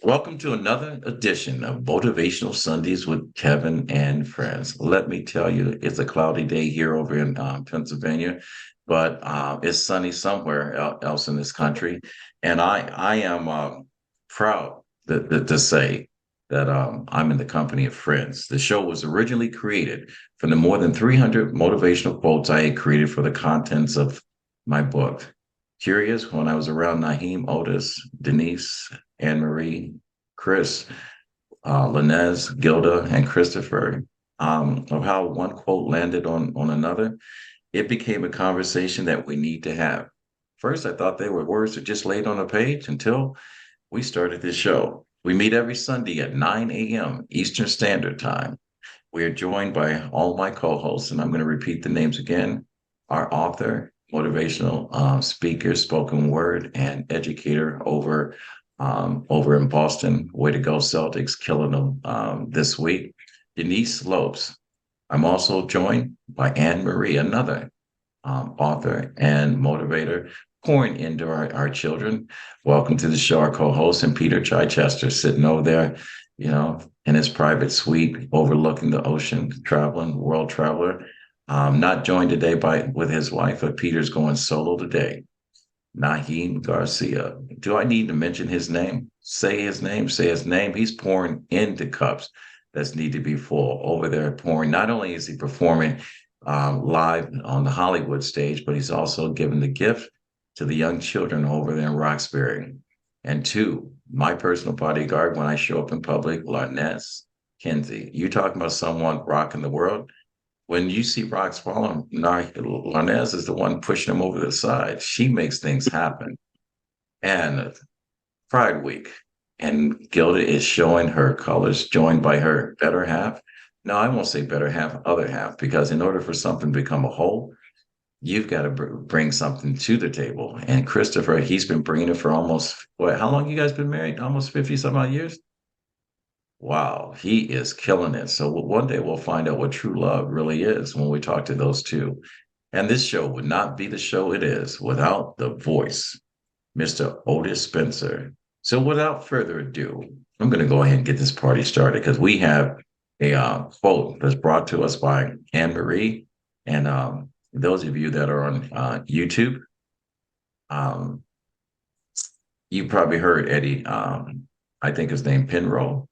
Welcome to another edition of Motivational Sundays with Kevin and friends. Let me tell you, it's a cloudy day here over in Pennsylvania, but it's sunny somewhere else in this country. And I am proud to say that I'm in the company of friends. The show was originally created from the more than 300 motivational quotes I had created for the contents of my book. Curious, when I was around Naheem, Otis, Denise, Anne Marie, Chris, Linez, Gilda, and Christopher, of how one quote landed on another, it became a conversation that we need to have. First, I thought they were words that just laid on a page until we started this show. We meet every Sunday at 9 a.m. Eastern Standard Time. We are joined by all my co-hosts, and I'm going to repeat the names again. Our author, motivational speaker, spoken word, and educator over in Boston. Way to go, Celtics, killing them this week. Denise Lopes. I'm also joined by Anne Marie, another author and motivator, pouring into our children. Welcome to the show, our co-host, and Peter Chichester, sitting over there, in his private suite overlooking the ocean, traveling, world traveler. Not joined today with his wife, but Peter's going solo today. Naheem Garcia. Do I need to mention his name? Say his name, say his name. He's pouring into cups that need to be full over there, pouring. Not only is he performing live on the Hollywood stage, but he's also giving the gift to the young children over there in Roxbury. And two, my personal bodyguard when I show up in public, Larnez Kinsey. You talking about someone rocking the world? When you see rocks falling, Larnez is the one pushing them over the side. She makes things happen. And Pride Week, and Gilda is showing her colors, joined by her better half. No, I won't say better half, other half, because in order for something to become a whole, you've got to bring something to the table. And Christopher, he's been bringing it for almost, how long you guys been married? Almost 50 some odd years? Wow, he is killing it. So one day we'll find out what true love really is when we talk to those two. And this show would not be the show it is without the voice, Mr. Otis Spencer. So without further ado, I'm going to go ahead and get this party started because we have a quote that's brought to us by Anne Marie. And those of you that are on YouTube, um, you probably heard Eddie, I think his name Penrose,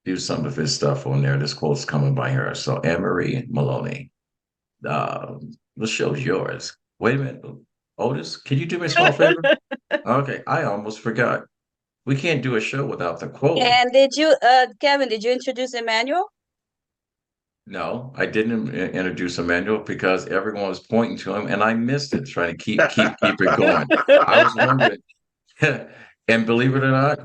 do some of his stuff on there. This quote's coming by her. So Anne Marie Maloney, the show's yours. Wait a minute, Otis, can you do me a small favor? Okay, I almost forgot. We can't do a show without the quote. And Kevin, did you introduce Emmanuel? No, I didn't introduce Emmanuel because everyone was pointing to him, and I missed it, trying to keep it going. I was wondering, and believe it or not,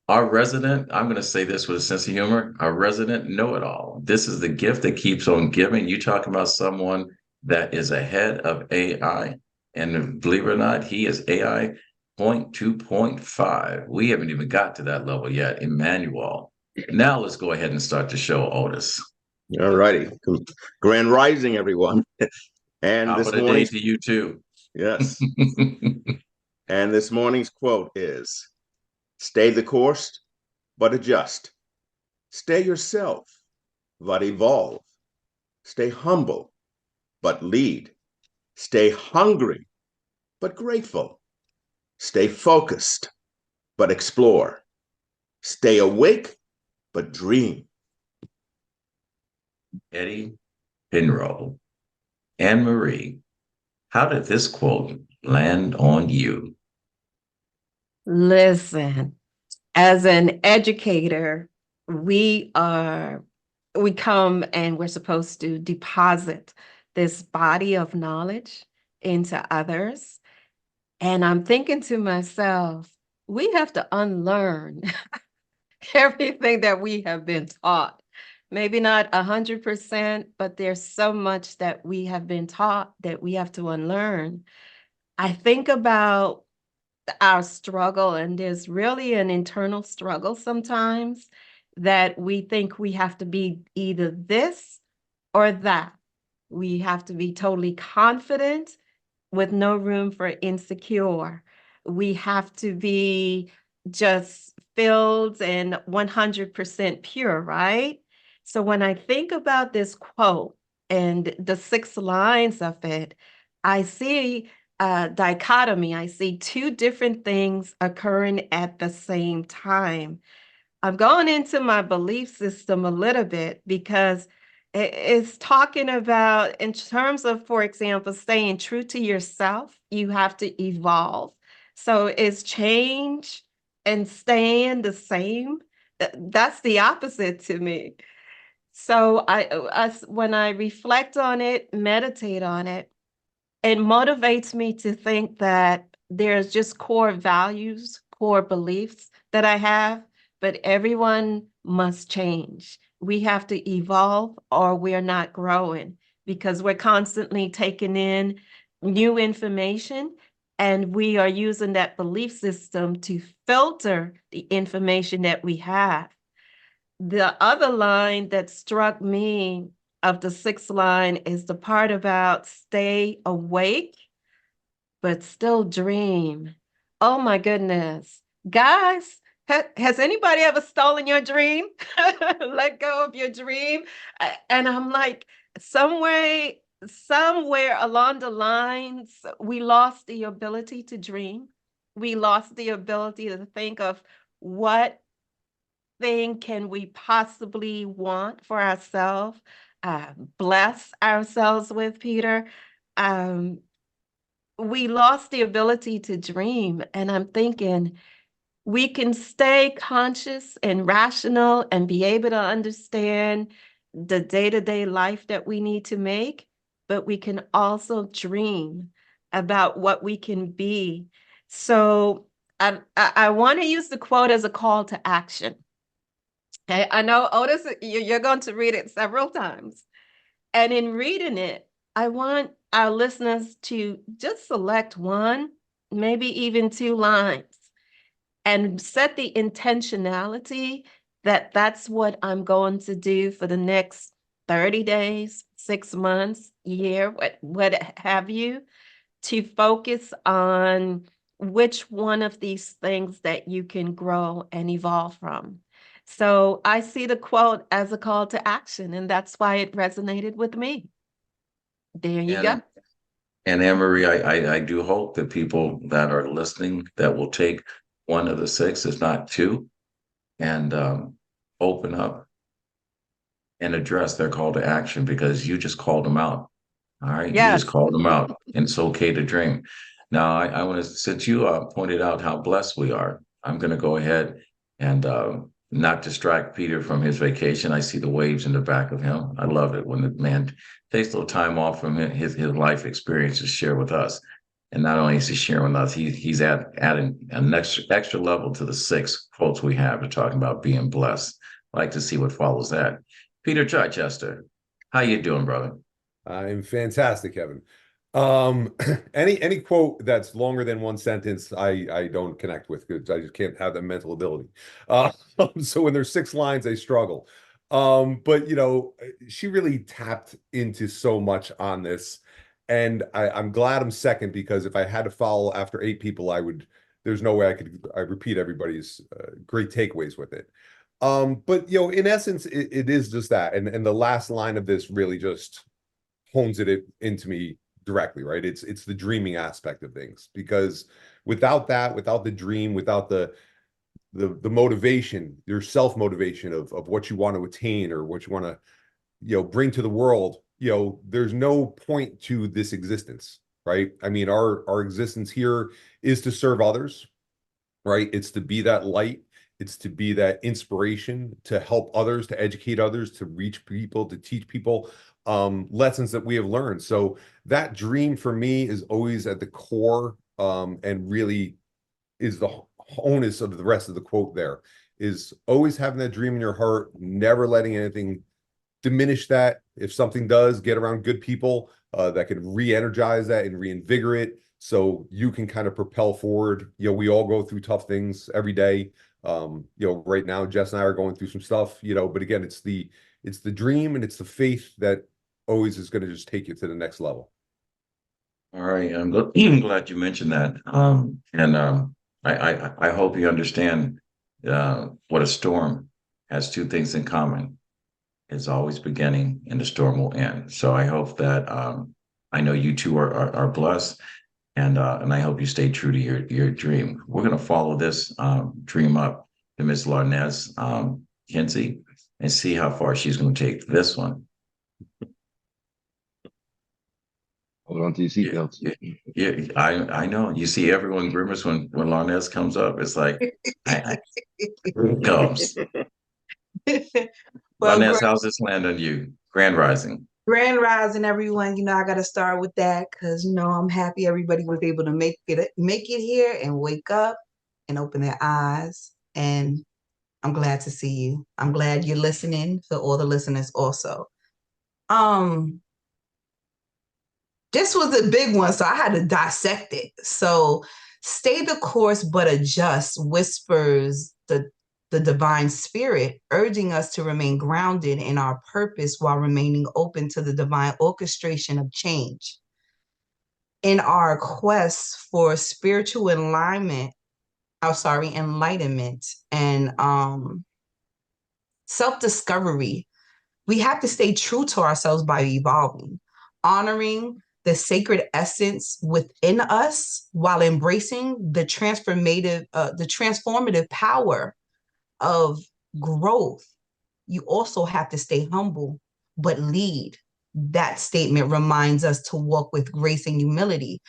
our resident, I'm going to say this with a sense of humor, our resident know-it-all. This is the gift that keeps on giving. You talk about someone that is ahead of AI, and believe it or not, he is AI 0.2.5. We haven't even got to that level yet, Emmanuel. Now let's go ahead and start the show, Otis. All righty. Grand Rising, everyone. And Top this of the day to you too. Yes. And this morning's quote is, stay the course, but adjust. Stay yourself, but evolve. Stay humble, but lead. Stay hungry, but grateful. Stay focused, but explore. Stay awake, but dream. Eddie Penrose. Anne Marie, how did this quote land on you? Listen, as an educator, we come and we're supposed to deposit this body of knowledge into others. And I'm thinking to myself, we have to unlearn everything that we have been taught. Maybe not 100%, but there's so much that we have been taught that we have to unlearn. I think about our struggle, and there's really an internal struggle sometimes that we think we have to be either this or that. We have to be totally confident with no room for insecure. We have to be just filled and 100% pure, right? So when I think about this quote and the 6 lines of it, I see a dichotomy. I see two different things occurring at the same time. I'm going into my belief system a little bit because it's talking about, in terms of, for example, staying true to yourself, you have to evolve. So is change and staying the same? That's the opposite to me. So when I reflect on it, meditate on it, it motivates me to think that there's just core values, core beliefs that I have, but everyone must change. We have to evolve or we're not growing because we're constantly taking in new information and we are using that belief system to filter the information that we have. The other line that struck me of the 6th line is the part about stay awake, but still dream. Oh my goodness. Guys, has anybody ever stolen your dream? Let go of your dream. And I'm like, somewhere along the lines, we lost the ability to dream. We lost the ability to think of what thing can we possibly want for ourselves, bless ourselves with, Peter. Um, we lost the ability to dream. And I'm thinking we can stay conscious and rational and be able to understand the day-to-day life that we need to make, but we can also dream about what we can be. So I want to use the quote as a call to action. Okay, I know, Otis, you're going to read it several times. And in reading it, I want our listeners to just select one, maybe even 2 lines, and set the intentionality that that's what I'm going to do for the next 30 days, 6 months, year, what have you, to focus on which one of these things that you can grow and evolve from. So I see the quote as a call to action, and that's why it resonated with me. There you go. And Anne Marie, I do hope that people that are listening that will take one of the 6, if not 2, and open up and address their call to action because you just called them out. All right, you Yes. just called them out, and it's okay to dream. Now, I want to, since you pointed out how blessed we are, I'm going to go ahead and not distract Peter from his vacation. I see the waves in the back of him. I love it when the man takes a little time off from his life experience to share with us. And not only is he sharing with us, he's adding an extra level to the 6 quotes we have. We're talking about being blessed. I'd like to see what follows that. Peter Chichester, how you doing, brother? I'm fantastic, Kevin. Any quote that's longer than one sentence, I don't connect with because I just can't have that mental ability. So when there's 6 lines, I struggle. But she really tapped into so much on this, and I'm glad I'm second because if I had to follow after 8 people, there's no way I repeat everybody's great takeaways with it. But in essence, it is just that, and the last line of this really just hones it into me directly, right? It's the dreaming aspect of things, because without that, without the dream, without the motivation, your self-motivation of what you want to attain or what you want to bring to the world, there's no point to this existence, right? I mean, our existence here is to serve others, right? It's to be that light. It's to be that inspiration, to help others, to educate others, to reach people, to teach people lessons that we have learned. So that dream for me is always at the core, and really is the onus of the rest of the quote there, is always having that dream in your heart, never letting anything diminish that. If something does, get around good people that can re-energize that and reinvigorate so you can kind of propel forward. We all go through tough things every day. Right now, Jess and I are going through some stuff, but again, it's the dream and it's the faith that always is going to just take you to the next level. All right, I'm glad you mentioned that. I hope you understand what a storm has two things in common. It's always beginning and the storm will end. So I hope that I know you two are blessed, and I hope you stay true to your dream. We're going to follow this dream up to Ms. Larnez Kinsey and see how far she's going to take this one. Hold on to your seatbelts. Yeah, I know. You see everyone grimace when Larnez comes up. It's like, here it comes. Well, Larnez, how's this land on you? Grand Rising. Grand Rising, everyone. I got to start with that because I'm happy everybody was able to make it here and wake up and open their eyes. And I'm glad to see you. I'm glad you're listening, for all the listeners also. This was a big one, so I had to dissect it. So, stay the course but adjust, whispers the divine spirit, urging us to remain grounded in our purpose while remaining open to the divine orchestration of change. In our quest for spiritual enlightenment and self-discovery, we have to stay true to ourselves by evolving, honoring the sacred essence within us while embracing the transformative power of growth. You also have to stay humble, but lead. That statement reminds us to walk with grace and humility,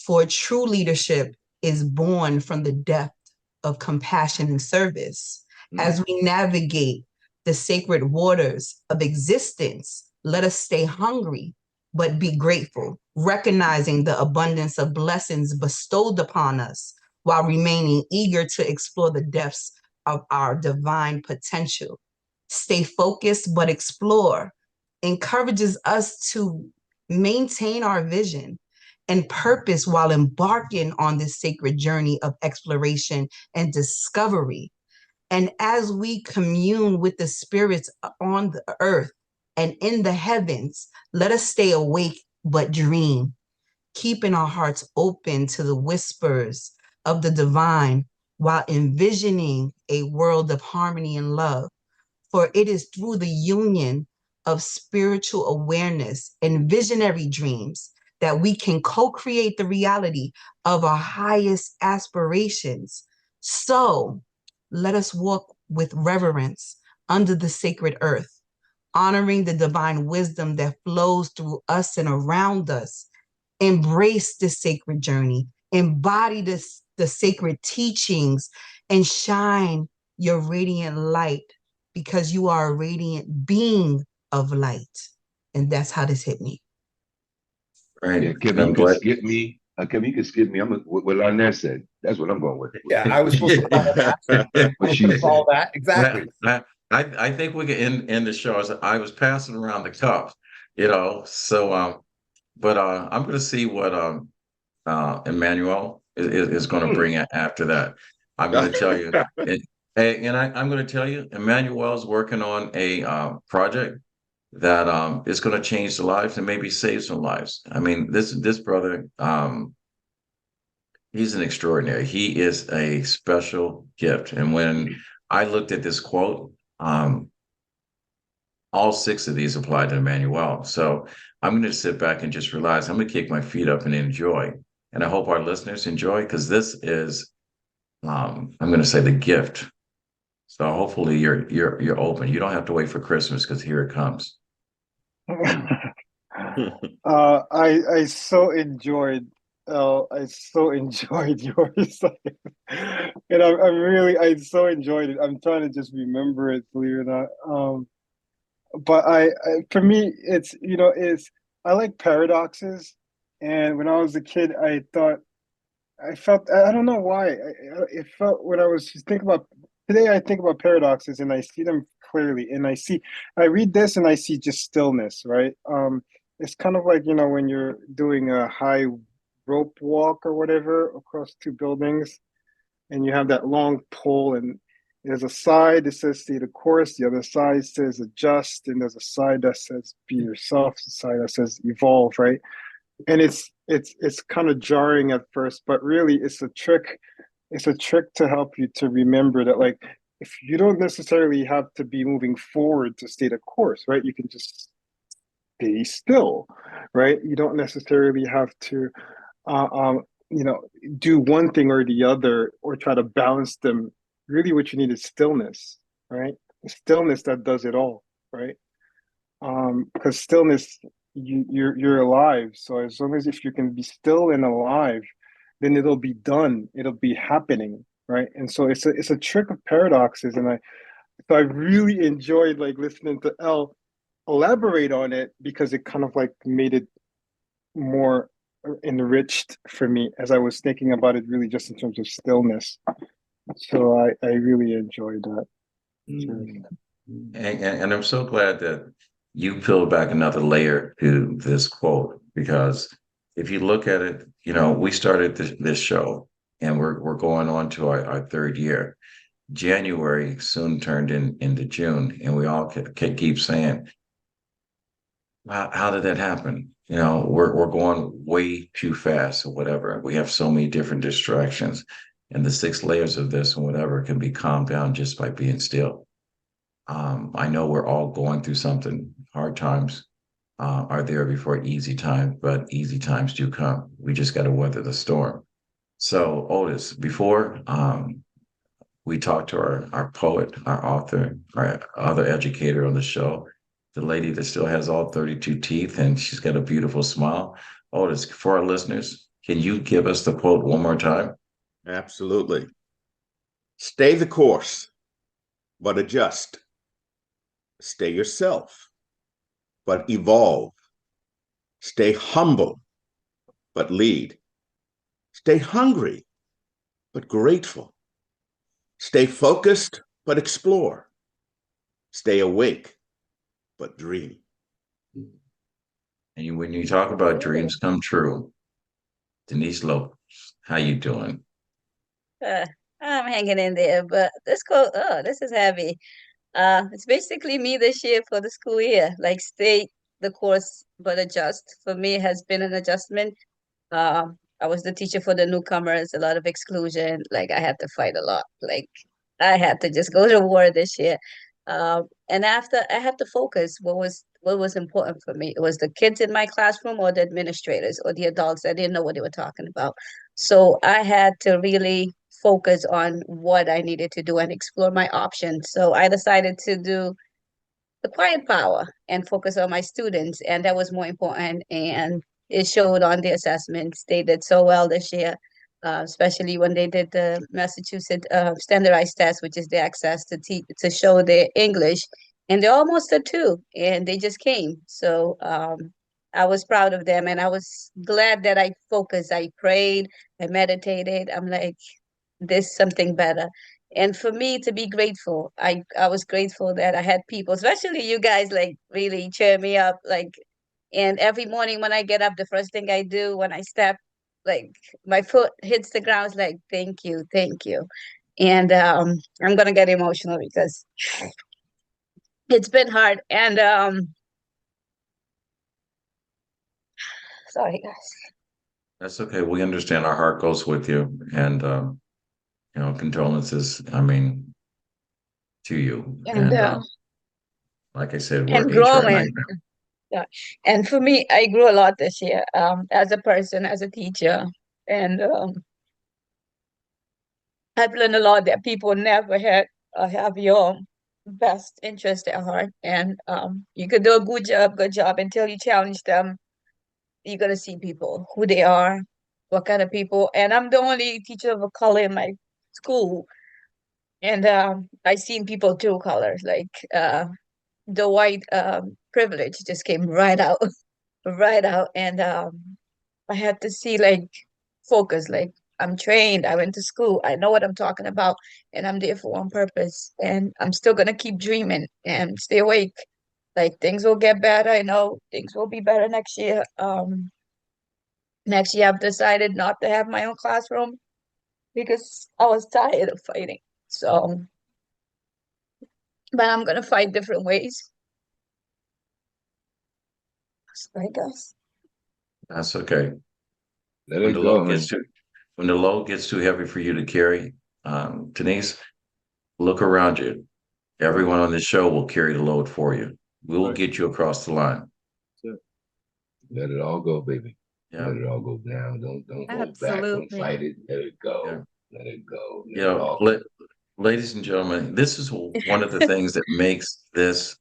for true leadership is born from the depth of compassion and service. As we navigate the sacred waters of existence, let us stay hungry, but be grateful, recognizing the abundance of blessings bestowed upon us while remaining eager to explore the depths of our divine potential. Stay focused, but explore, encourages us to maintain our vision and purpose while embarking on this sacred journey of exploration and discovery. And as we commune with the spirits on the earth and in the heavens, let us stay awake but dream, keeping our hearts open to the whispers of the divine while envisioning a world of harmony and love. For it is through the union of spiritual awareness and visionary dreams that we can co-create the reality of our highest aspirations. So let us walk with reverence under the sacred earth, honoring the divine wisdom that flows through us and around us. Embrace this sacred journey, embody the sacred teachings, and shine your radiant light, because you are a radiant being of light. And that's how this hit me. Right. Yeah, Kevin, you can skip me. Kevin, you can skip me. What Larnez said. That's what I'm going with. Yeah, I was supposed to follow that. What she said. Follow that exactly. I think we can end the show. I was passing around the cup, so but I'm going to see what Emmanuel is going to bring after that. I'm going to tell you, I'm going to tell you, Emmanuel's working on a project that is going to change the lives and maybe save some lives. I mean, this brother, he's an extraordinary. He is a special gift. And when I looked at this quote, all 6 of these apply to Emmanuel. So I'm going to sit back and just realize I'm going to kick my feet up and enjoy. And I hope our listeners enjoy, because this is, I'm going to say, the gift. So hopefully you're open. You don't have to wait for Christmas, because here it comes. I so enjoyed yours. And I so enjoyed it. I'm trying to just remember it, believe it or not. But for me, it's I like paradoxes. And when I was a kid, I felt, I don't know why, it felt, when I was thinking about, today I think about paradoxes and I see them clearly, and I read this and I see just stillness, right? It's kind of like, when you're doing a high rope walk or whatever across 2 buildings, and you have that long pole, and there's a side that says stay the course, the other side says adjust, and there's a side that says be yourself, the side that says evolve, right? And it's kind of jarring at first, but really it's a trick it's a trick to help you to remember that, like, if you don't necessarily have to be moving forward to stay the course, right? You can just stay still, right? You don't necessarily have to, uh, um, do one thing or the other or try to balance them. Really, what you need is stillness, right? Stillness that does it all, right? Because stillness, you're alive. So as long as if you can be still and alive, then it'll be done. It'll be happening, right? And so it's a trick of paradoxes, and I really enjoyed like listening to Elle elaborate on it because it kind of like made it more enriched for me as I was thinking about it really just in terms of stillness. So I really enjoyed that. And I'm so glad that you peeled back another layer to this quote, because if you look at it, we started this show and we're going on to our third year. January soon turned into June, and we all keep saying, how did that happen? We're going way too fast or whatever. We have so many different distractions, and the 6 layers of this and whatever can be calmed down just by being still. I know we're all going through something. Hard times are there before easy times, but easy times do come. We just got to weather the storm. So, Otis, before we talked to our poet, our author, our other educator on the show, the lady that still has all 32 teeth and she's got a beautiful smile. Otis, for our listeners, can you give us the quote one more time? Absolutely. Stay the course, but adjust. Stay yourself, but evolve. Stay humble, but lead. Stay hungry, but grateful. Stay focused, but explore. Stay awake, but dream. And when you talk about dreams come true, Denise Lopez, how you doing? I'm hanging in there, but this is heavy. It's basically me this year for the school year, like stay the course but adjust. For me, it has been an adjustment. I was the teacher for the newcomers, a lot of exclusion. Like I had to fight a lot. Like I had to just go to war this year. And after I had to focus what was important for me. It was the kids in my classroom or the administrators or the adults. I didn't know what they were talking about. So I had to really focus on what I needed to do and explore my options. So I decided to do the quiet power and focus on my students. And that was more important. And it showed on the assessments. They did so well this year, especially when they did the Massachusetts standardized test, which is the access to show their English. And they're almost a 2, and they just came. So I was proud of them, and I was glad that I focused. I prayed, I meditated. I'm like, there's something better. And for me to be grateful, I was grateful that I had people, especially you guys, like really cheer me up. Like, and every morning when I get up, the first thing I do when I step, like my foot hits the ground, is like, thank you, thank you. And I'm gonna get emotional because it's been hard. And sorry guys. That's okay. We understand. Our heart goes with you, and condolences. I mean, to you. And Like I said, we're and HR growing. nightmare. Yeah. And for me, I grew a lot this year, as a person, as a teacher. And I've learned a lot that people never had have your best interest at heart. And you could do a good job until you challenge them. You're gonna see people, who they are, what kind of people. And I'm the only teacher of a color in my school. And I seen people true colors, like the white privilege just came right out, right out. And I had to see, like, focus, like I'm trained, I went to school, I know what I'm talking about, and I'm there for one purpose. And I'm still gonna keep dreaming and stay awake. Like things will get better. I know things will be better next year. Next year I've decided not to have my own classroom because I was tired of fighting. So, but I'm gonna fight different ways. So I guess. That's okay. Let When it the go, love honey. gets too when the load gets too heavy for you to carry, Denise, look around you. Everyone on this show will carry the load for you. We will get you across the line. Let it all go, baby. Yeah. Let it all go down. Don't hold back. Don't Absolutely. fight it. Let it go. Yeah. Let it go. Let You it know, all go. ladies and gentlemen, this is one of the things that makes this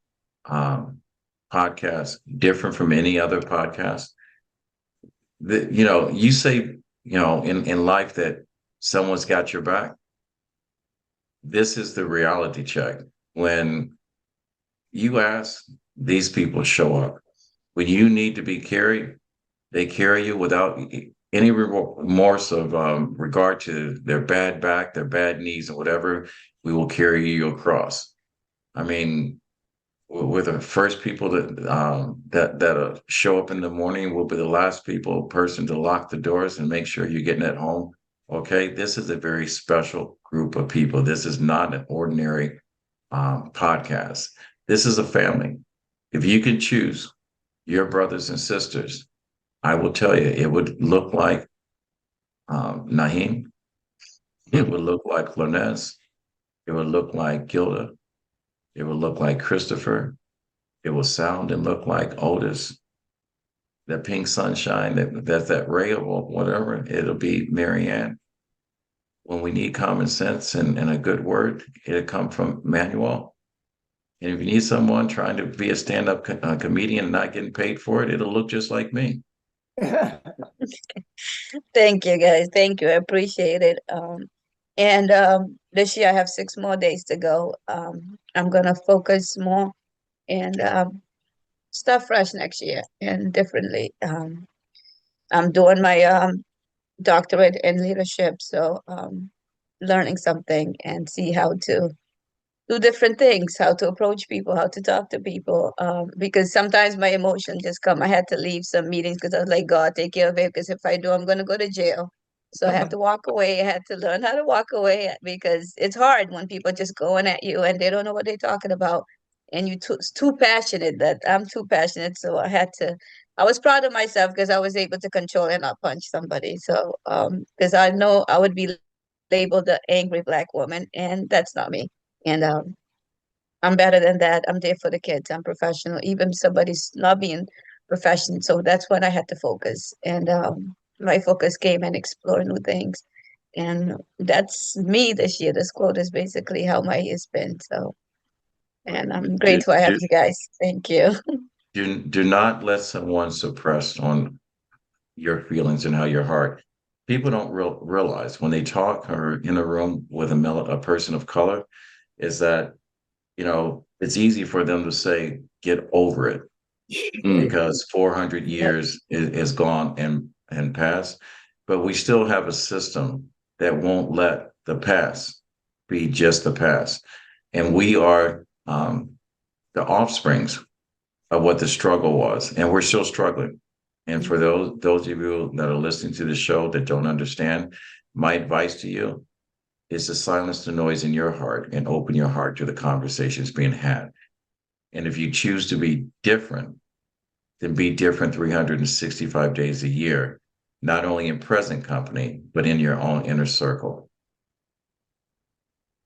podcast different from any other podcast. You say, in life that someone's got your back. This is the reality check. When you ask, these people show up. When you need to be carried, they carry you without any remorse of regard to their bad back, their bad knees, or whatever. We will carry you across. I mean, we're the first people that show up in the morning. We'll be the last person to lock the doors and make sure you're getting at home. Okay, this is a very special group of people. This is not an ordinary podcast. This is a family. If you can choose your brothers and sisters, I will tell you, it would look like Naheem. It would look like Flonez. It would look like Gilda. It would look like Christopher. It will sound and look like Otis. That pink sunshine, that ray of whatever, it'll be Marianne. When we need common sense and a good word, it'll come from Manuel. And if you need someone trying to be a stand-up comedian and not getting paid for it, it'll look just like me. Thank you, guys. Thank you. I appreciate it. And this year I have 6 more days to go. I'm gonna focus more and start fresh next year and differently. I'm doing my doctorate in leadership, so learning something and see how to do different things, how to approach people, how to talk to people. Because sometimes my emotions just come. I had to leave some meetings because I was like, God, take care of it. Because if I do, I'm going to go to jail. So I had to walk away. I had to learn how to walk away because it's hard when people just going at you and they don't know what they're talking about. And it's too passionate that I'm too passionate. So I was proud of myself because I was able to control and not punch somebody. So, because I know I would be labeled the angry Black woman, and that's not me. And I'm better than that. I'm there for the kids. I'm professional, even if somebody's not being professional. So that's when I had to focus. And my focus came in exploring new things. And that's me this year. This quote is basically how my year's been. So, and I'm grateful I have you guys. Thank you. Do not let someone suppress on your feelings and how your heart. People don't realize when they talk or in a room with a person of color, is that it's easy for them to say, get over it, because 400 years is gone and passed. But we still have a system that won't let the past be just the past. And we are the offsprings of what the struggle was. And we're still struggling. And for those of you that are listening to the show that don't understand, my advice to you is to silence the noise in your heart and open your heart to the conversations being had. And if you choose to be different, then be different 365 days a year, not only in present company, but in your own inner circle.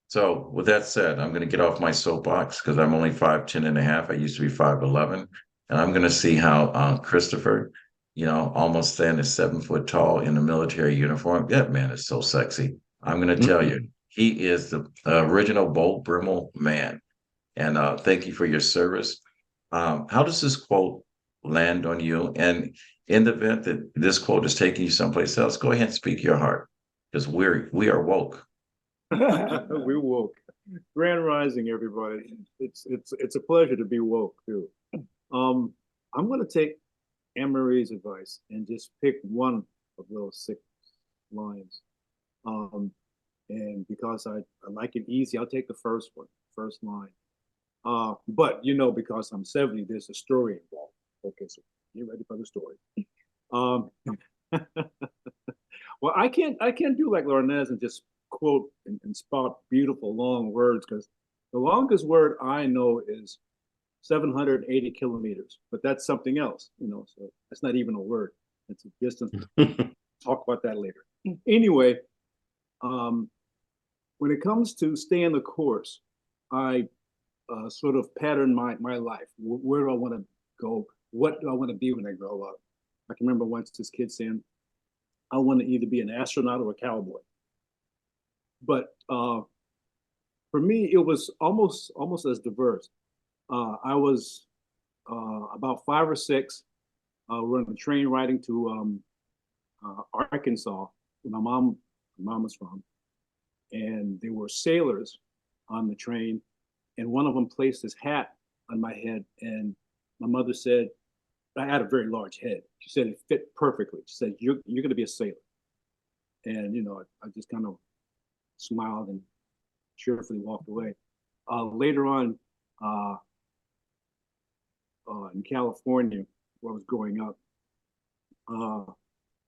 So with that said, I'm going to get off my soapbox because I'm only 5'10" and a half. I used to be 5'11". And I'm going to see how Christopher, almost then is 7 foot tall in a military uniform. That man is so sexy. I'm going to tell you, he is the original Beau Brummel man. And thank you for your service. How does this quote land on you? And in the event that this quote is taking you someplace else, go ahead and speak your heart, because we are woke. We woke. Grand Rising, everybody. It's a pleasure to be woke too. I'm going to take Anne Marie's advice and just pick one of those 6 lines. And because I like it easy, I'll take the first line. But because I'm 70, there's a story involved. Okay, so get ready for the story. Well, I can't do like Larnez and just quote and spot beautiful long words, because the longest word I know is 780 kilometers, but that's something else, so that's not even a word. It's a distance. Talk about that later. Anyway, when it comes to staying the course, I sort of pattern my life. Where do I want to go? What do I want to be when I grow up? I can remember once this kid saying, I want to either be an astronaut or a cowboy. But for me, it was almost as diverse. I was about 5 or 6. We were on a train riding to Arkansas, where my mom was from. And there were sailors on the train. And one of them placed his hat on my head. And my mother said, I had a very large head. She said it fit perfectly. She said, you're going to be a sailor. And, you know, I just kind of smiled and cheerfully walked away. Later on, in California, where I was growing up,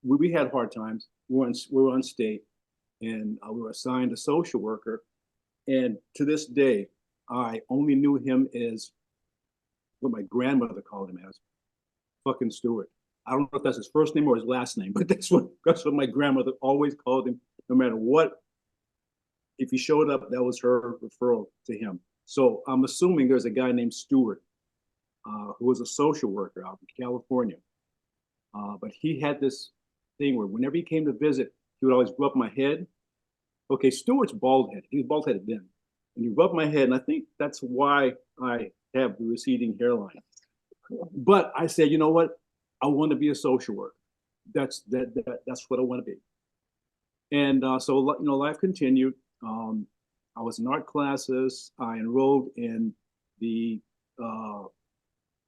we had hard times. We were on state, and we were assigned a social worker. And to this day, I only knew him as what my grandmother called him as, fucking Stewart. I don't know if that's his first name or his last name, but that's what my grandmother always called him, no matter what. If he showed up, that was her referral to him. So I'm assuming there's a guy named Stewart who was a social worker out in California. But he had this thing where whenever he came to visit, he would always rub my head. Okay, Stewart's bald-headed. He was bald-headed then. And he rubbed my head, and I think that's why I have the receding hairline. But I said, you know what? I want to be a social worker. That's what I want to be. And so, you know, life continued. I was in art classes. I enrolled in the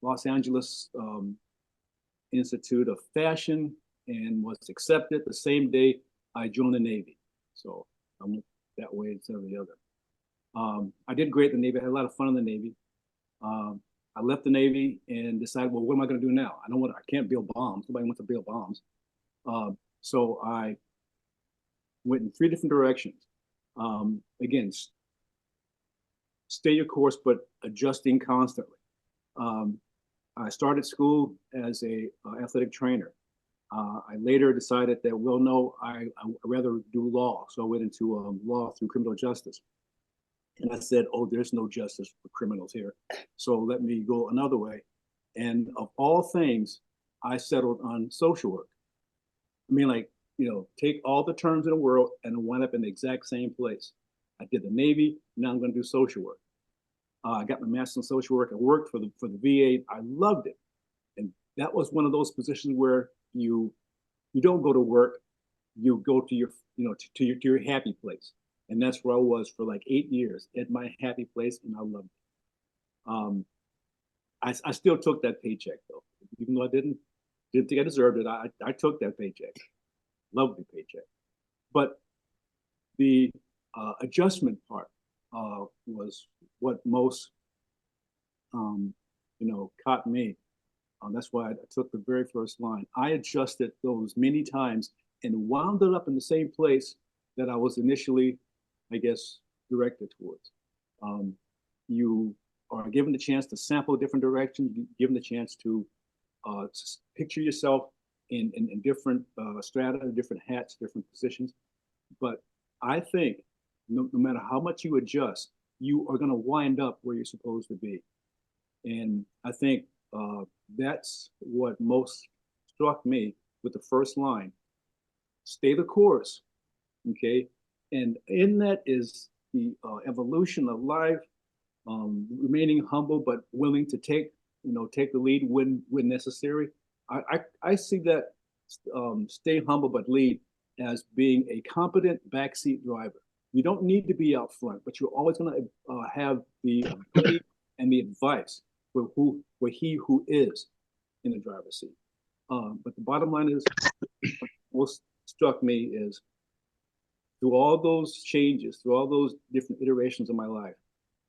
Los Angeles Institute of Fashion and was accepted the same day I joined the Navy. So I went that way instead of the other. I did great in the Navy. I had a lot of fun in the Navy. I left the Navy and decided, well, what am I going to do now? I can't build bombs. Nobody wants to build bombs. So I went in 3 different directions. Again, stay your course, but adjusting constantly. I started school as a athletic trainer. I later decided that, well, no, I'd rather do law. So I went into law through criminal justice. And I said, oh, there's no justice for criminals here. So let me go another way. And of all things, I settled on social work. I mean, like, you know, take all the terms in the world and wind up in the exact same place. I did the Navy, now I'm going to do social work. I got my master's in social work. I worked for the VA. I loved it. And that was one of those positions where you don't go to work, you go to your, you know, to your happy place. And that's where I was for like 8 years at my happy place, and I loved it. I still took that paycheck though, even though I didn't think I deserved it. I took that paycheck, loved the paycheck. But the adjustment part was what most, you know, caught me. That's why I took the very first line. I adjusted those many times and wound up in the same place that I was initially, I guess, directed towards. You are given the chance to sample different directions, given the chance to picture yourself in different strata, different hats, different positions. But I think no matter how much you adjust, you are going to wind up where you're supposed to be. And I think that's what most struck me with the first line: stay the course. Okay. And in that is the evolution of life, remaining humble, but willing to take the lead when necessary. I see that stay humble, but lead as being a competent backseat driver. You don't need to be out front, but you're always going to have the ability and the advice for he who is in the driver's seat. But the bottom line is, what struck me is, through all those changes, through all those different iterations of my life,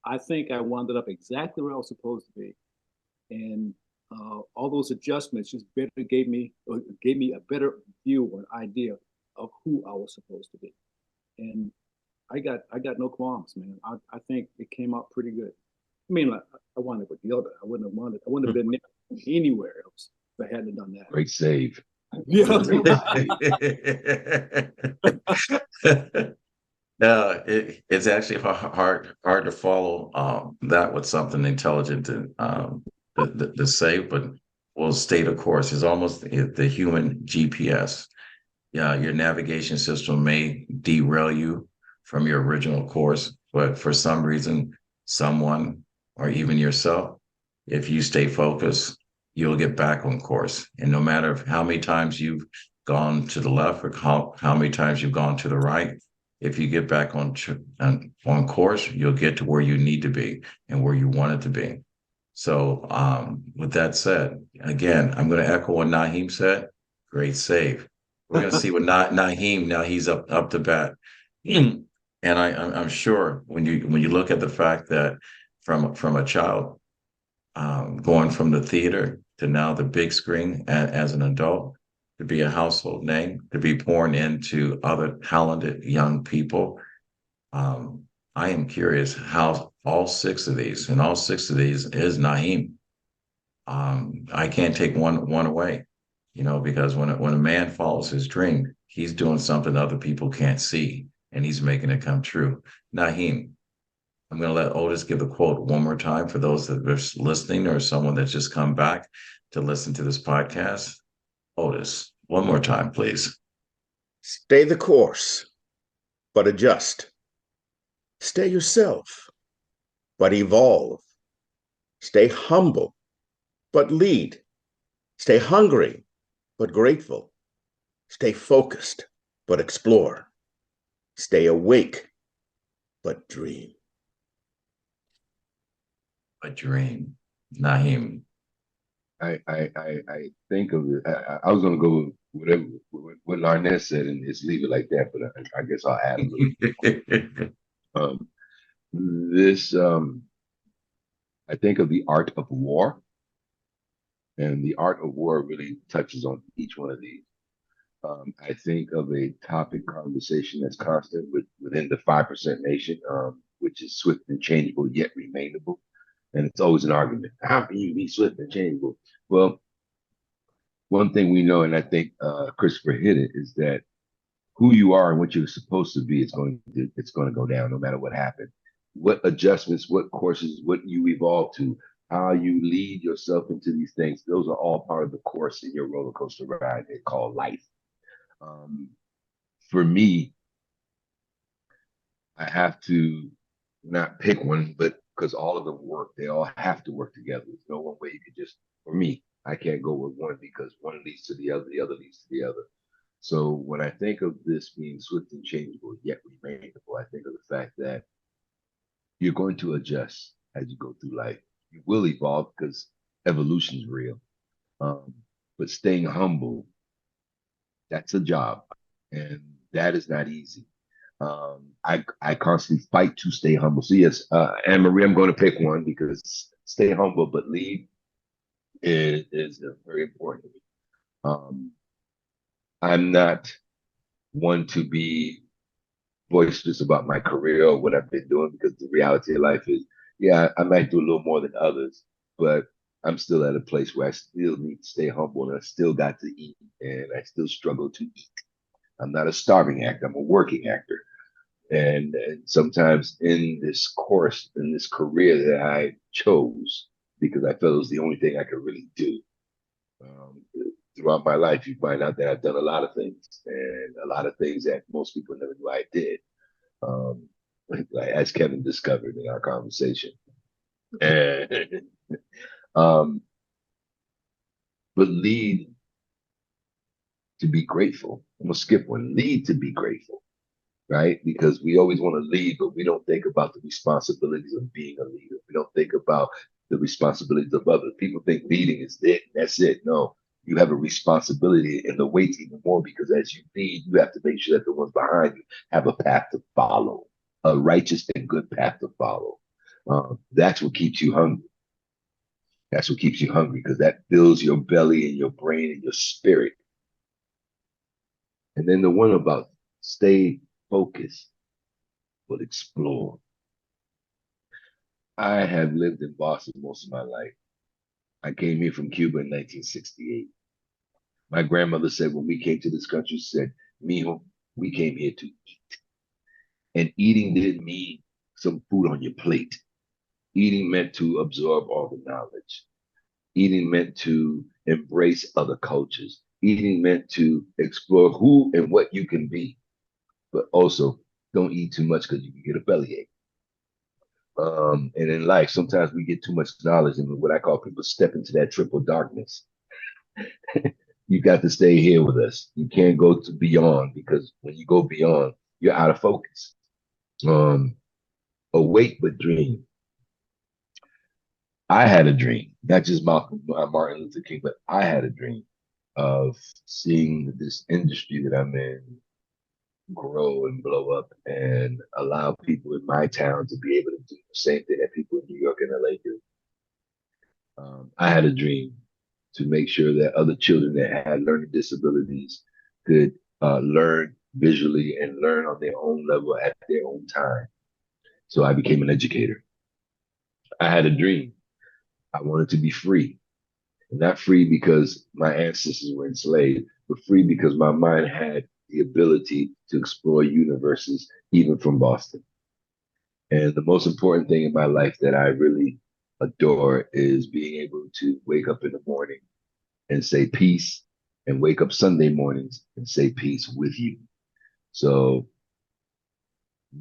I think I wound up exactly where I was supposed to be. And all those adjustments just gave me a better view or idea of who I was supposed to be. And I got no qualms, man. I think it came out pretty good. I mean, like, I wanted with the other. I wouldn't have been there anywhere else if I hadn't done that. Great save. Yeah. It's actually hard to follow that with something intelligent to say, but we'll stay the course. It's almost the human GPS. Yeah, your navigation system may derail you from your original course, but for some reason, someone or even yourself, if you stay focused, you'll get back on course. And no matter how many times you've gone to the left or how many times you've gone to the right, if you get back on course, you'll get to where you need to be and where you want it to be. So, with that said, again, I'm going to echo what Naheem said. Great save. We're going to see what Naheem now. He's up to bat, and I'm sure when you look at the fact that from a child going from the theater to now the big screen as an adult, to be a household name, to be pouring into other talented young people. I am curious how all six of these, and all six of these is Naheem. I can't take one away, because when a man follows his dream, he's doing something other people can't see, and he's making it come true. Naheem, I'm going to let Otis give the quote one more time for those that are listening or someone that's just come back to listen to this podcast. Otis, one more time, please. Stay the course, but adjust. Stay yourself, but evolve. Stay humble, but lead. Stay hungry, but grateful. Stay focused, but explore. Stay awake, but dream. A dream. Naheem. I think of it. I was gonna go with whatever what Larnett said and just leave it like that, but I guess I'll add a little. This I think of the art of war, and the art of war really touches on each one of these. I think of a topic conversation that's constant within the 5% nation, which is swift and changeable yet remainable. And it's always an argument. How can you be swift and changeable? Well, one thing we know, and I think Christopher hit it, is that who you are and what you're supposed to be, it's going to go down no matter what happens. What adjustments, what courses, what you evolve to, how you lead yourself into these things, those are all part of the course in your roller coaster ride called life. For me, I have to not pick one, but because all of them work, they all have to work together. There's no one way you could just, for me, I can't go with one because one leads to the other leads to the other. So when I think of this being swift and changeable, yet remainable, I think of the fact that you're going to adjust as you go through life. You will evolve because evolution is real. But staying humble, that's a job. And that is not easy. I constantly fight to stay humble. So yes, Anne Marie, I'm going to pick one because stay humble but lead is very important to me. I'm not one to be boisterous about my career or what I've been doing because the reality of life is, yeah, I might do a little more than others, but I'm still at a place where I still need to stay humble and I still got to eat and I still struggle to eat. I'm not a starving actor. I'm a working actor. And sometimes in this course, in this career that I chose, because I felt it was the only thing I could really do. Throughout my life, you find out that I've done a lot of things and a lot of things that most people never knew I did. As Kevin discovered in our conversation. And, but lead to be grateful. I'm gonna skip one. Lead to be grateful, right? Because we always want to lead, but we don't think about the responsibilities of being a leader. We don't think about the responsibilities of others. People think leading is it, that's it. No, you have a responsibility and the weight even more because as you lead, you have to make sure that the ones behind you have a path to follow, a righteous and good path to follow. That's what keeps you hungry. That's what keeps you hungry because that fills your belly and your brain and your spirit. And then the one about stay focused, but explore. I have lived in Boston most of my life. I came here from Cuba in 1968. My grandmother said when we came to this country, she said, Mijo, we came here to eat. And eating didn't mean some food on your plate. Eating meant to absorb all the knowledge. Eating meant to embrace other cultures. Eating meant to explore who and what you can be. But also, don't eat too much because you can get a bellyache. And in life, sometimes we get too much knowledge, and what I call people step into that triple darkness. You got to stay here with us. You can't go to beyond, because when you go beyond, you're out of focus. Awake but dream. I had a dream, not just Martin Luther King, but I had a dream of seeing this industry that I'm in grow and blow up and allow people in my town to be able to do the same thing that people in New York and LA do. I had a dream to make sure that other children that had learning disabilities could learn visually and learn on their own level at their own time. So I became an educator. I had a dream. I wanted to be free. Not free because my ancestors were enslaved, but free because my mind had the ability to explore universes, even from Boston. And the most important thing in my life that I really adore is being able to wake up in the morning and say peace, and wake up Sunday mornings and say peace with you. So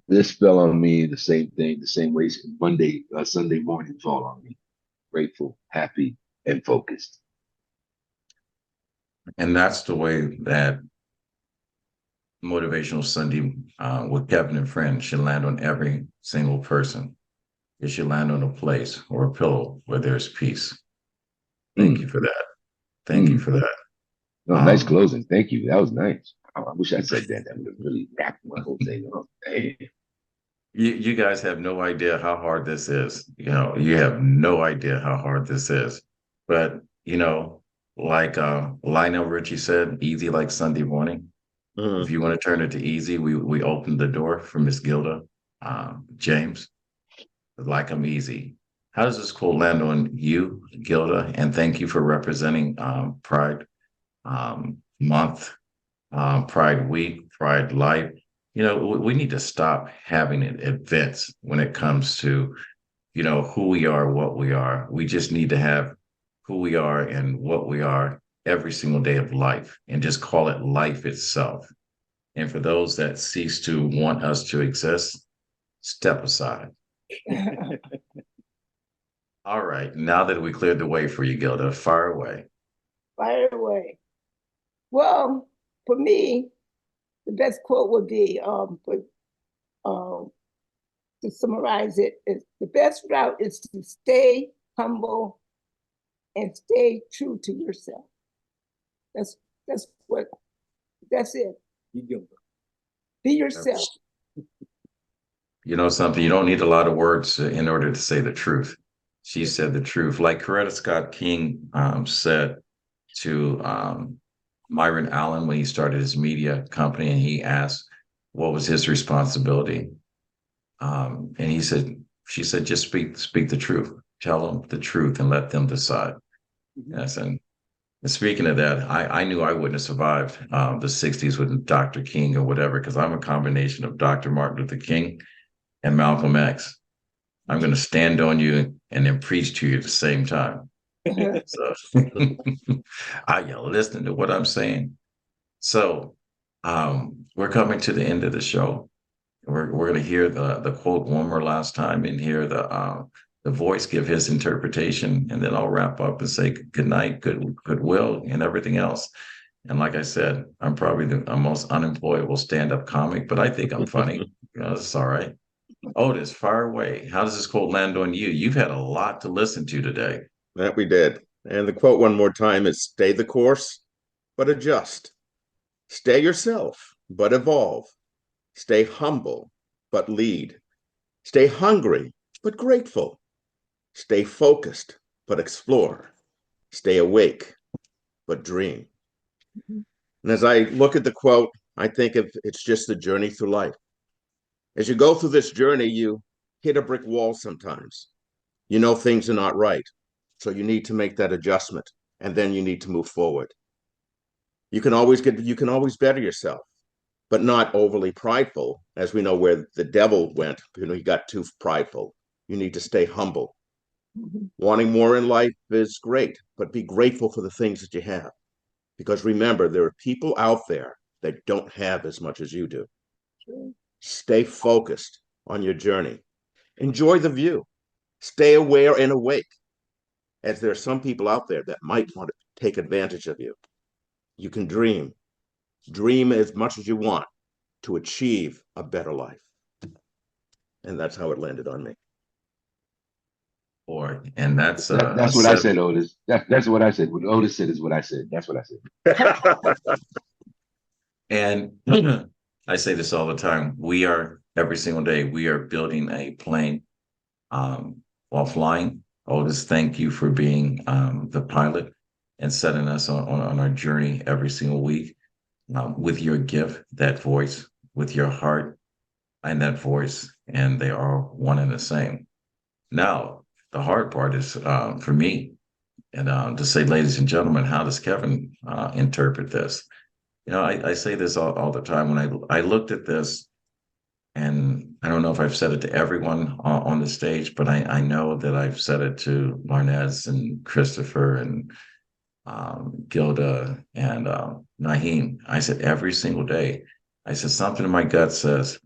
this fell on me the same thing, the same way Sunday morning fall on me. Grateful, happy, and focused. And that's the way that Motivational Sunday with Kevin and Friends should land on every single person. It should land on a place or a pillow where there's peace. Thank you for that. Thank you for that. No, nice closing. Thank you. That was nice. I wish I said that. That would have really wrapped my whole thing up. Hey. You guys have no idea how hard this is. You know, you have no idea how hard this is. But, you know, like Lionel Richie said, easy like Sunday morning. If you want to turn it to easy, we opened the door for Miss Gilda James. Like I'm easy. How does this quote land on you, Gilda? And thank you for representing Pride Month, Pride Week, Pride Life. You know, we need to stop having events when it comes to, you know, who we are, what we are. We just need to have who we are and what we are every single day of life and just call it life itself. And for those that cease to want us to exist, step aside. All right. Now that we cleared the way for you, Gilda, fire away. Fire away. Well, for me, the best quote would be to summarize it, is the best route is to stay humble and stay true to yourself. That's it. Be yourself. You know something, you don't need a lot of words in order to say the truth. She said the truth. Like Coretta Scott King said to Myron Allen when he started his media company, and he asked what was his responsibility. And she said, just speak the truth. Tell them the truth and let them decide. Yes, and speaking of that, I knew I wouldn't have survived the 60s with Dr. King or whatever, because I'm a combination of Dr. Martin Luther King and Malcolm X. I'm going to stand on you and then preach to you at the same time. So are you listening to what I'm saying? So we're coming to the end of the show. We're going to hear the quote one more last time and hear the voice give his interpretation, and then I'll wrap up and say good night, goodwill, and everything else. And like I said, I'm probably the most unemployable stand-up comic, but I think I'm funny. You know, it's all right. Otis, fire away. How does this quote land on you? You've had a lot to listen to today. That we did. And the quote one more time is stay the course, but adjust. Stay yourself, but evolve. Stay humble, but lead. Stay hungry, but grateful. Stay focused, but explore. Stay awake, but dream. And as I look at the quote, I think it's just the journey through life. As you go through this journey, you hit a brick wall sometimes. You know things are not right. So you need to make that adjustment, and then you need to move forward. You can always better yourself, but not overly prideful, as we know where the devil went. He got too prideful. You need to stay humble. Wanting more in life is great, but be grateful for the things that you have. Because remember, there are people out there that don't have as much as you do. Stay focused on your journey. Enjoy the view. Stay aware and awake, as there are some people out there that might want to take advantage of you. You can dream. Dream as much as you want to achieve a better life. And that's how it landed on me. Boy, and that's That's what I said, Otis. That's what I said. What Otis said is what I said. That's what I said. And I say this all the time. We are every single day. We are building a plane while flying. Otis, thank you for being the pilot and setting us on our journey every single week with your gift, that voice, with your heart and that voice, and they are one and the same. Now, the hard part is for me, and to say, ladies and gentlemen, how does Kevin interpret this? You know, I say this all the time when I looked at this, and I don't know if I've said it to everyone on the stage, but I know that I've said it to Marnez and Christopher and Gilda and Naheem. I said every single day, I said something in my gut says,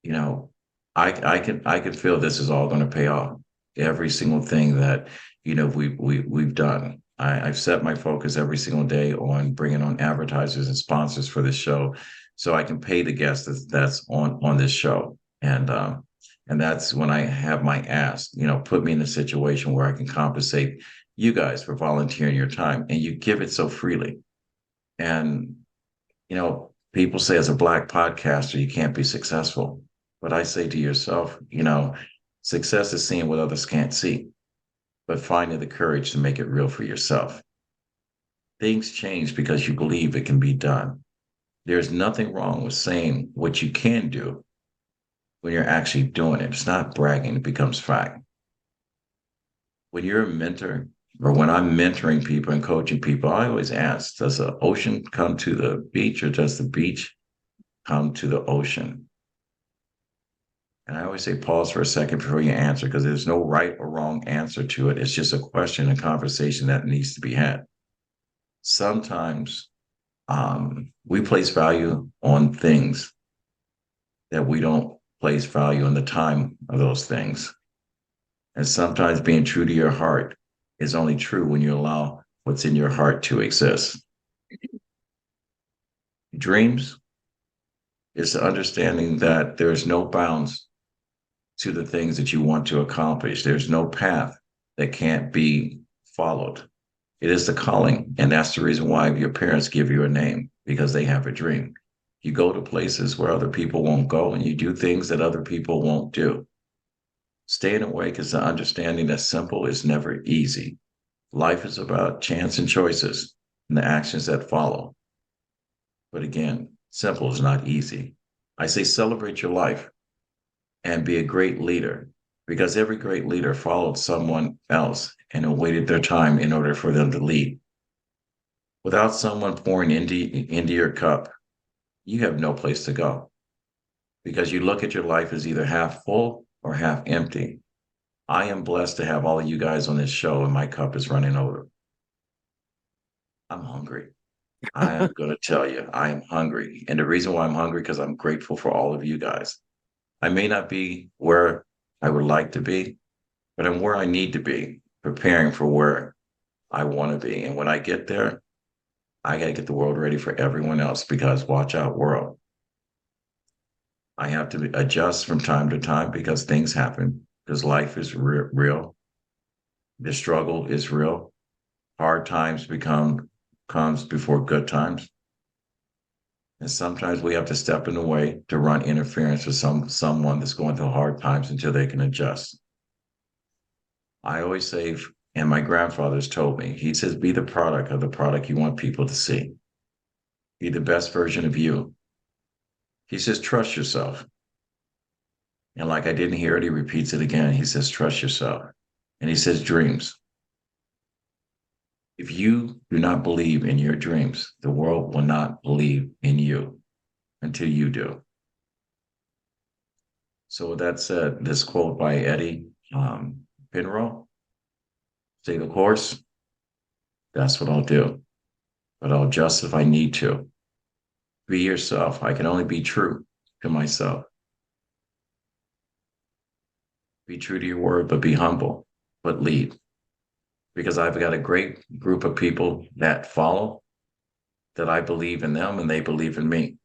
you know, I can feel this is all going to pay off. Every single thing that, you know, we've done. I've set my focus every single day on bringing on advertisers and sponsors for this show, so I can pay the guests that's on this show. And that's when I have my ask, you know, put me in a situation where I can compensate you guys for volunteering your time, and you give it so freely. And, you know, people say as a Black podcaster, you can't be successful. But I say to yourself, you know, success is seeing what others can't see, but finding the courage to make it real for yourself. Things change because you believe it can be done. There's nothing wrong with saying what you can do when you're actually doing it. It's not bragging, it becomes fact. When you're a mentor, or when I'm mentoring people and coaching people, I always ask, does the ocean come to the beach, or does the beach come to the ocean? And I always say, pause for a second before you answer, because there's no right or wrong answer to it. It's just a question and conversation that needs to be had. Sometimes we place value on things that we don't place value on the time of those things. And sometimes being true to your heart is only true when you allow what's in your heart to exist. Dreams is the understanding that there's no bounds to the things that you want to accomplish. There's no path that can't be followed. It is the calling. And that's the reason why your parents give you a name, because they have a dream. You go to places where other people won't go, and you do things that other people won't do. Staying awake is the understanding that simple is never easy. Life is about chance and choices and the actions that follow. But again, simple is not easy. I say celebrate your life and be a great leader, because every great leader followed someone else and awaited their time in order for them to lead. Without someone pouring into your cup, you have no place to go, because you look at your life as either half full or half empty. I am blessed to have all of you guys on this show, and my cup is running over. I'm hungry. I am going to tell you, I am hungry. And the reason why I'm hungry, because I'm grateful for all of you guys. I may not be where I would like to be, but I'm where I need to be, preparing for where I want to be. And when I get there, I got to get the world ready for everyone else, because watch out, world. I have to adjust from time to time, because things happen, because life is real. The struggle is real. Hard times comes before good times. And sometimes we have to step in the way to run interference with someone that's going through hard times until they can adjust. I always say, and my grandfather's told me, he says, be the product of the product you want people to see. Be the best version of you. He says, trust yourself. And like I didn't hear it, he repeats it again. He says, trust yourself. And he says, dreams. If you do not believe in your dreams, the world will not believe in you until you do. So with that said, this quote by Eddie Pinro, stay the course. That's what I'll do. But I'll adjust if I need to. Be yourself. I can only be true to myself. Be true to your word, but be humble, but lead. Because I've got a great group of people that follow, that I believe in them and they believe in me.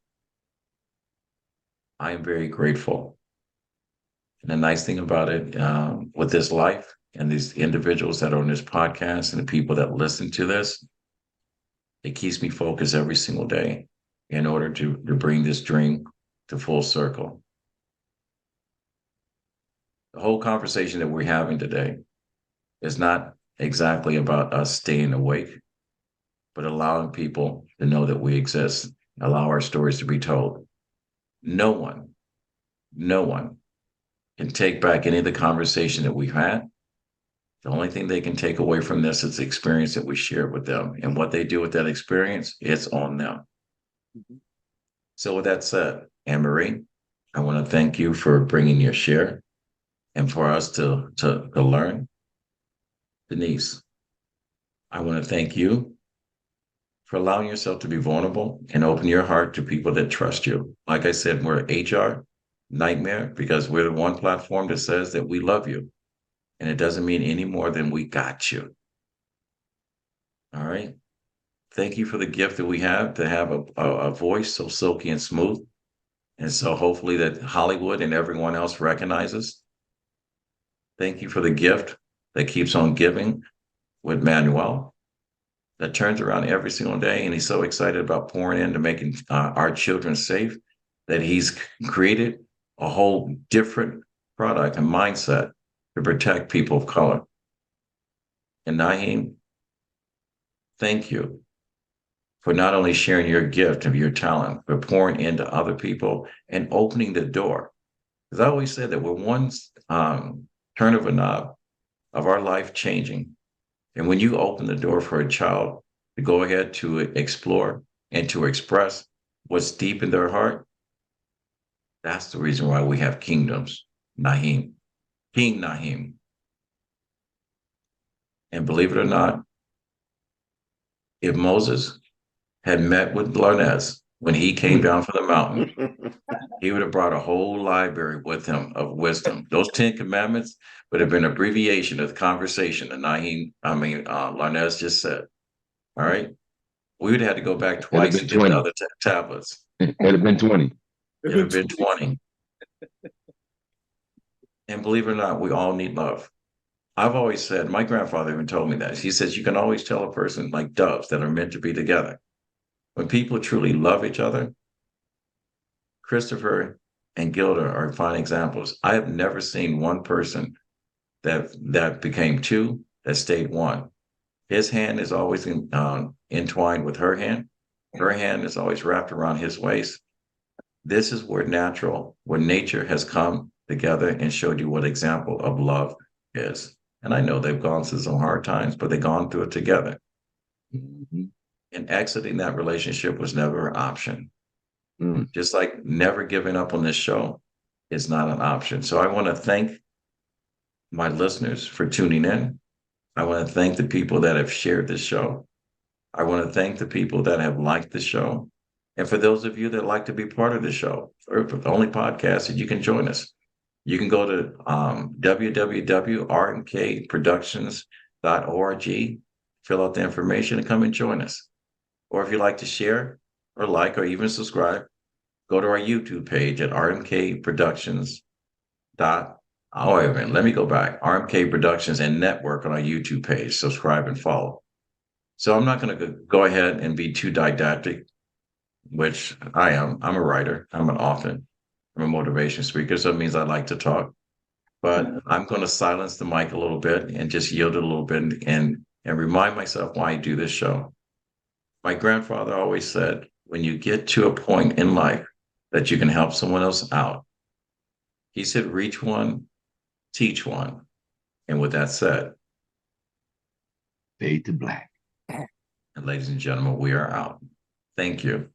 I am very grateful. And the nice thing about it, with this life and these individuals that are on this podcast and the people that listen to this, it keeps me focused every single day in order to bring this dream to full circle. The whole conversation that we're having today is not exactly about us staying awake, but allowing people to know that we exist, allow our stories to be told. No one can take back any of the conversation that we've had. The only thing they can take away from this is the experience that we shared with them. And what they do with that experience, it's on them. Mm-hmm. So with that said, Anne-Marie, I want to thank you for bringing your share and for us to learn. Denise, I want to thank you for allowing yourself to be vulnerable and open your heart to people that trust you. Like I said, we're HR nightmare because we're the one platform that says that we love you. And it doesn't mean any more than we got you. All right. Thank you for the gift that we have to have a voice so silky and smooth. And so hopefully that Hollywood and everyone else recognizes. Thank you for the gift that keeps on giving with Manuel, that turns around every single day. And he's so excited about pouring into making our children safe that he's created a whole different product and mindset to protect people of color. And Naheem, thank you for not only sharing your gift of your talent, but pouring into other people and opening the door. Because I always said that we're one turn of a knob of our life changing. And when you open the door for a child to go ahead to explore and to express what's deep in their heart, that's the reason why we have kingdoms, Naheem, King Naheem. And believe it or not, if Moses had met with Larnez when he came down from the mountain, he would have brought a whole library with him of wisdom. Those 10 commandments would have been an abbreviation of the conversation that Larnez just said. All right. We would have had to go back twice to get the other tablets. It'd have been 20. It would have been 20. And believe it or not, we all need love. I've always said, my grandfather even told me that. He says, you can always tell a person like doves that are meant to be together. When people truly love each other, Christopher and Gilda are fine examples. I have never seen one person that became two that stayed one. His hand is always entwined with her hand. Her hand is always wrapped around his waist. This is where nature has come together and showed you what example of love is. And I know they've gone through some hard times, but they've gone through it together. Mm-hmm. And exiting that relationship was never an option. Mm. Just like never giving up on this show is not an option. So I want to thank my listeners for tuning in. I want to thank the people that have shared this show. I want to thank the people that have liked the show. And for those of you that like to be part of the show, or the only podcast that you can join us, you can go to www.rmkproductions.org, fill out the information and come and join us. Or if you like to share or like or even subscribe, go to our YouTube page at RMK Productions. Let me go back. RMK Productions and Network on our YouTube page. Subscribe and follow. So I'm not going to go ahead and be too didactic, which I am. I'm a writer. I'm an author. I'm a motivation speaker. So it means I like to talk. But I'm going to silence the mic a little bit and just yield it a little bit and remind myself why I do this show. My grandfather always said, when you get to a point in life that you can help someone else out, he said, reach one, teach one. And with that said, fade to black. ladies and gentlemen, we are out. Thank you.